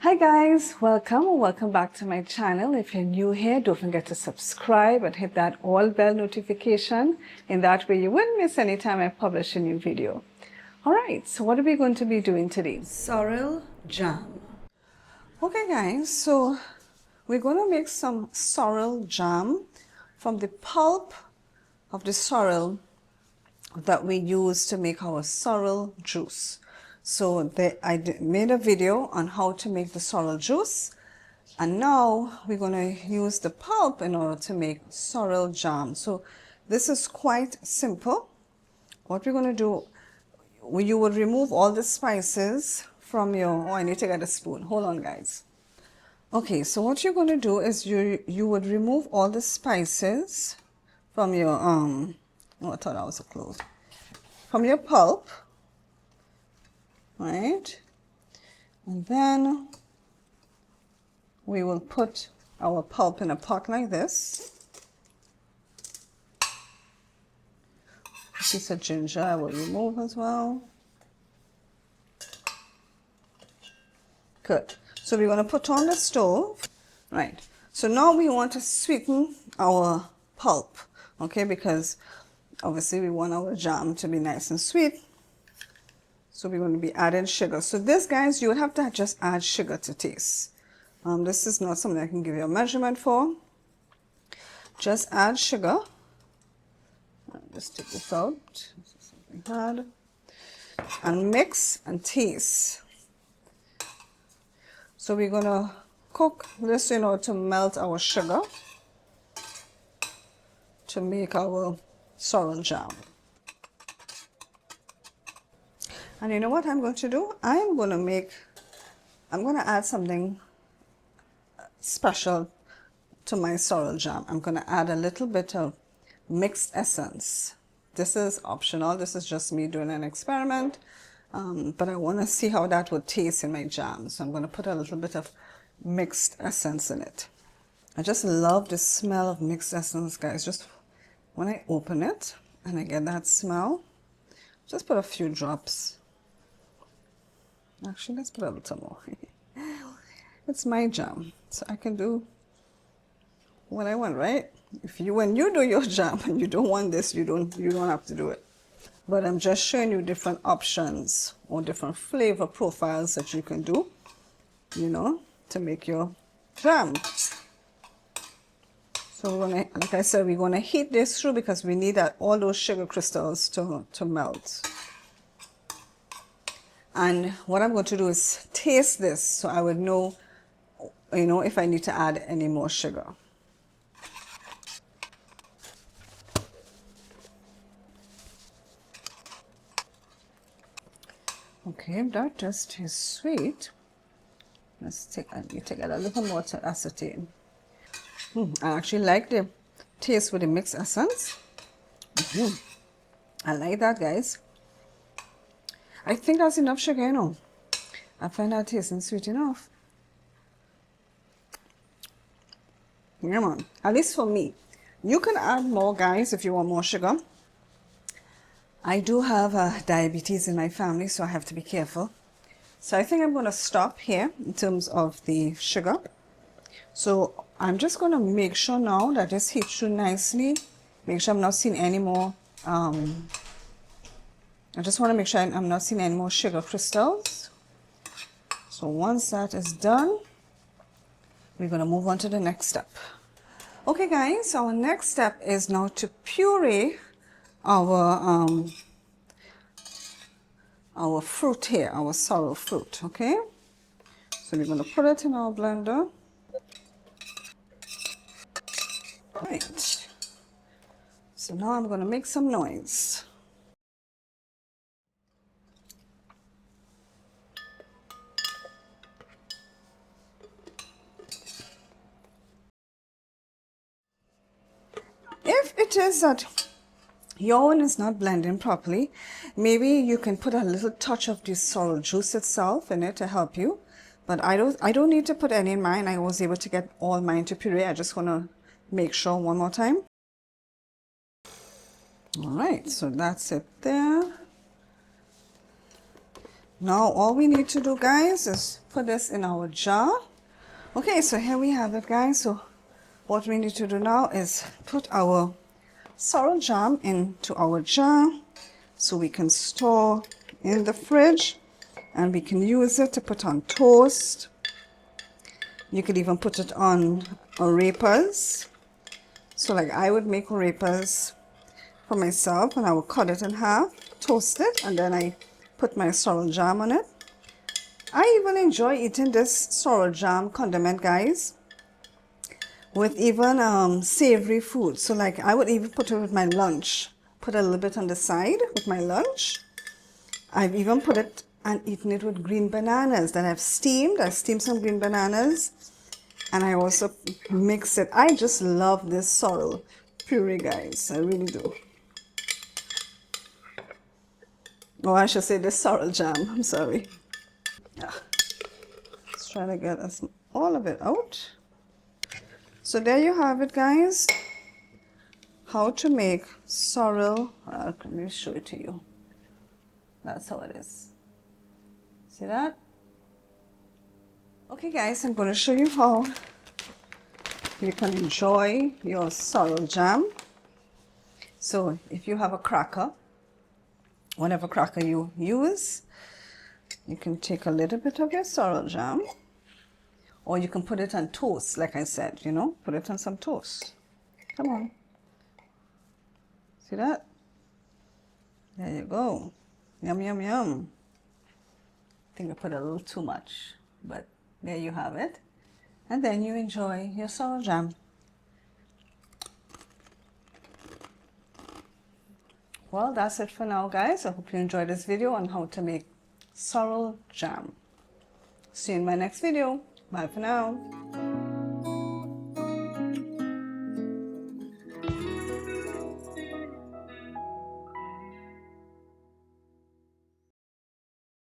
Hi guys, welcome back to my channel. If you're new here, don't forget to subscribe and hit that all bell notification. In that way you won't miss any time I publish a new video. Alright, so what are we going to be doing today? Sorrel jam. Okay guys, so we're going to make some sorrel jam from the pulp of the sorrel that we use to make our sorrel juice. So I made a video on how to make the sorrel juice, and now we're going to use the pulp in order to make sorrel jam. So this is quite simple. What we're going to do, you would remove all the spices from your, oh, I need to get a spoon. Hold on guys. Okay, so what you're going to do is you would remove all the spices from your oh, I thought that was a clove. From your pulp, right? And then we will put our pulp in a pot like this. A piece of ginger I will remove as well. Good. So we're going to put on the stove, right? So now we want to sweeten our pulp, okay? Because obviously we want our jam to be nice and sweet. So we're going to be adding sugar. So this, guys, you would have to just add sugar to taste. This is not something I can give you a measurement for. Just add sugar. Just take this out. This is something hard. And mix and taste. So we're going to cook this in order to melt our sugar to make our sorrel jam. And you know what I'm going to do? I'm going to add something special to my sorrel jam. I'm going to add a little bit of mixed essence. This is optional. This is just me doing an experiment. But I want to see how that would taste in my jam. So I'm going to put a little bit of mixed essence in it. I just love the smell of mixed essence, guys. Just when I open it and I get that smell, just put a few drops. Actually, let's put a little more. It's my jam, so I can do what I want, right? When you do your jam and you don't want this, you don't have to do it. But I'm just showing you different options or different flavor profiles that you can do, you know, to make your jam. So like I said, we're gonna heat this through because we need all those sugar crystals to melt. And what I'm going to do is taste this so I would know, you know, if I need to add any more sugar. Okay, that just is sweet. I need to get a little more acetone. I actually like the taste with the mixed essence. I like that, guys. I think that's enough sugar, you know. I find that tasting sweet enough. Yeah, man. At least for me. You can add more, guys, if you want more sugar. I do have diabetes in my family, so I have to be careful. So I think I'm going to stop here in terms of the sugar. So I'm just going to make sure now that this heats through nicely. Make sure I'm not seeing any more. I just want to make sure I'm not seeing any more sugar crystals. So once that is done, we're going to move on to the next step. Okay guys, our next step is now to puree our fruit here, our sorrel fruit, okay? So we're going to put it in our blender. Right. So now I'm going to make some noise. If it is that your one is not blending properly, maybe you can put a little touch of this sorrel juice itself in it to help you. But I don't need to put any in mine. I was able to get all mine to puree. I just want to make sure one more time. All right, so that's it there. Now all we need to do, guys, is put this in our jar. Okay, so here we have it, guys. So what we need to do now is put our sorrel jam into our jar so we can store in the fridge, and we can use it to put on toast. You could even put it on arepas. So like I would make arepas for myself, and I would cut it in half, toast it, and then I put my sorrel jam on it. I even enjoy eating this sorrel jam condiment, guys, with even savory food. So like I would even put it with my lunch, put a little bit on the side with my lunch. I've even put it and eaten it with green bananas that I've steamed. I steamed some green bananas, and I also mix it. I just love this sorrel puree, guys. I really do. Oh, I should say this sorrel jam. I'm sorry. Let's try to get all of it out. So there you have it, guys. How to make sorrel. Let me show it to you. That's how it is. See that? Okay, guys, I'm going to show you how you can enjoy your sorrel jam. So if you have a cracker, whatever cracker you use, you can take a little bit of your sorrel jam, or you can put it on toast, like I said, you know, put it on some toast. Come on. See that? There you go. Yum, yum, yum. I think I put a little too much, but there you have it. And then you enjoy your sorrel jam. Well, that's it for now, guys. I hope you enjoyed this video on how to make sorrel jam. See you in my next video. Bye for now.